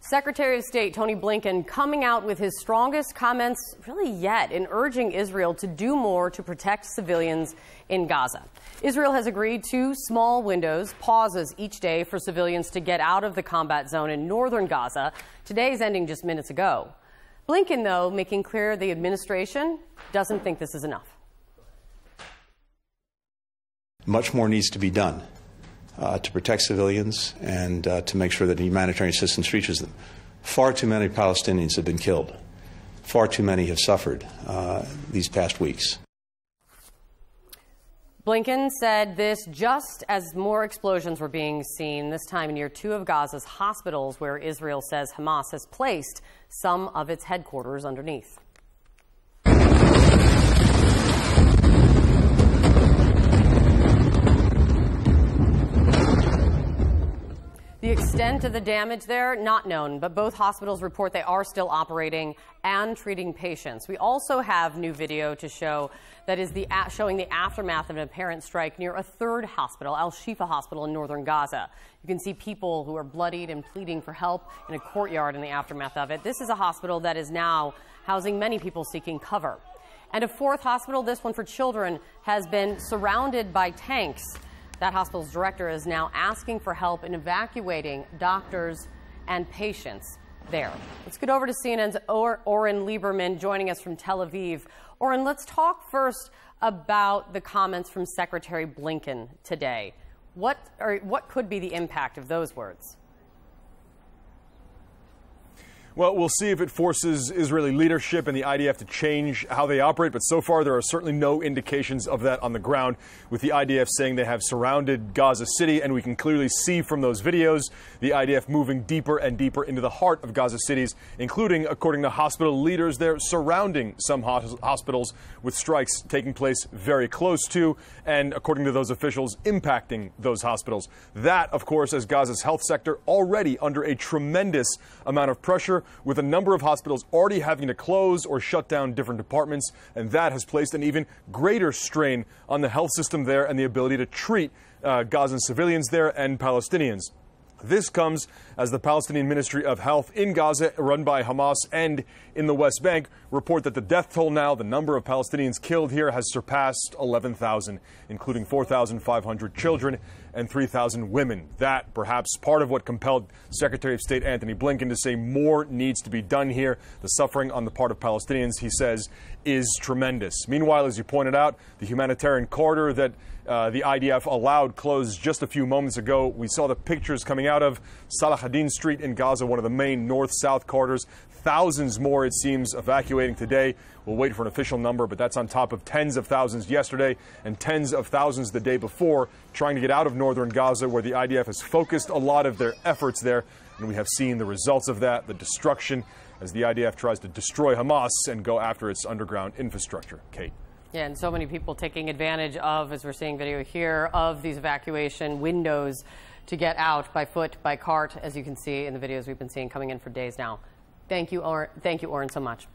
Secretary of State Tony Blinken coming out with his strongest comments really yet in urging Israel to do more to protect civilians in Gaza. Israel has agreed to small windows, pauses each day for civilians to get out of the combat zone in northern Gaza. Today's ending just minutes ago. Blinken, though, making clear the administration doesn't think this is enough. Much more needs to be done to protect civilians and to make sure that humanitarian assistance reaches them. Far too many Palestinians have been killed. Far too many have suffered these past weeks. Blinken said this just as more explosions were being seen, this time near two of Gaza's hospitals where Israel says Hamas has placed some of its headquarters underneath. The extent of the damage there, not known, but both hospitals report they are still operating and treating patients. We also have new video to show that is showing the aftermath of an apparent strike near a third hospital, Al-Shifa Hospital in northern Gaza. You can see people who are bloodied and pleading for help in a courtyard in the aftermath of it. This is a hospital that is now housing many people seeking cover. And a fourth hospital, this one for children, has been surrounded by tanks. That hospital's director is now asking for help in evacuating doctors and patients there. Let's get over to CNN's Oren Lieberman joining us from Tel Aviv. Oren, let's talk first about the comments from Secretary Blinken today. What could be the impact of those words? Well, we'll see if it forces Israeli leadership and the IDF to change how they operate, but so far there are certainly no indications of that on the ground, with the IDF saying they have surrounded Gaza City, and we can clearly see from those videos the IDF moving deeper and deeper into the heart of Gaza cities, including, according to hospital leaders, they're surrounding some hospitals with strikes taking place very close to, and according to those officials, impacting those hospitals. That, of course, as Gaza's health sector already under a tremendous amount of pressure, with a number of hospitals already having to close or shut down different departments, and that has placed an even greater strain on the health system there and the ability to treat Gazan civilians there and Palestinians. This comes as the Palestinian Ministry of Health in Gaza, run by Hamas, and in the West Bank, report that the death toll now, the number of Palestinians killed here, has surpassed 11,000, including 4,500 children and 3,000 women. That, perhaps, part of what compelled Secretary of State Antony Blinken to say more needs to be done here. The suffering on the part of Palestinians, he says, is tremendous. Meanwhile, as you pointed out, the humanitarian corridor that the IDF allowed closed just a few moments ago. We saw the pictures coming out of Salah ad-Din Street in Gaza, one of the main north-south corridors. Thousands more, it seems, evacuating today. We'll wait for an official number, but that's on top of tens of thousands yesterday and tens of thousands the day before, trying to get out of northern Gaza, where the IDF has focused a lot of their efforts there. And we have seen the results of that, the destruction, as the IDF tries to destroy Hamas and go after its underground infrastructure. Kate. Yeah, and so many people taking advantage of, as we're seeing video here, of these evacuation windows to get out by foot, by cart, as you can see in the videos we've been seeing coming in for days now. Thank you, Oren, so much.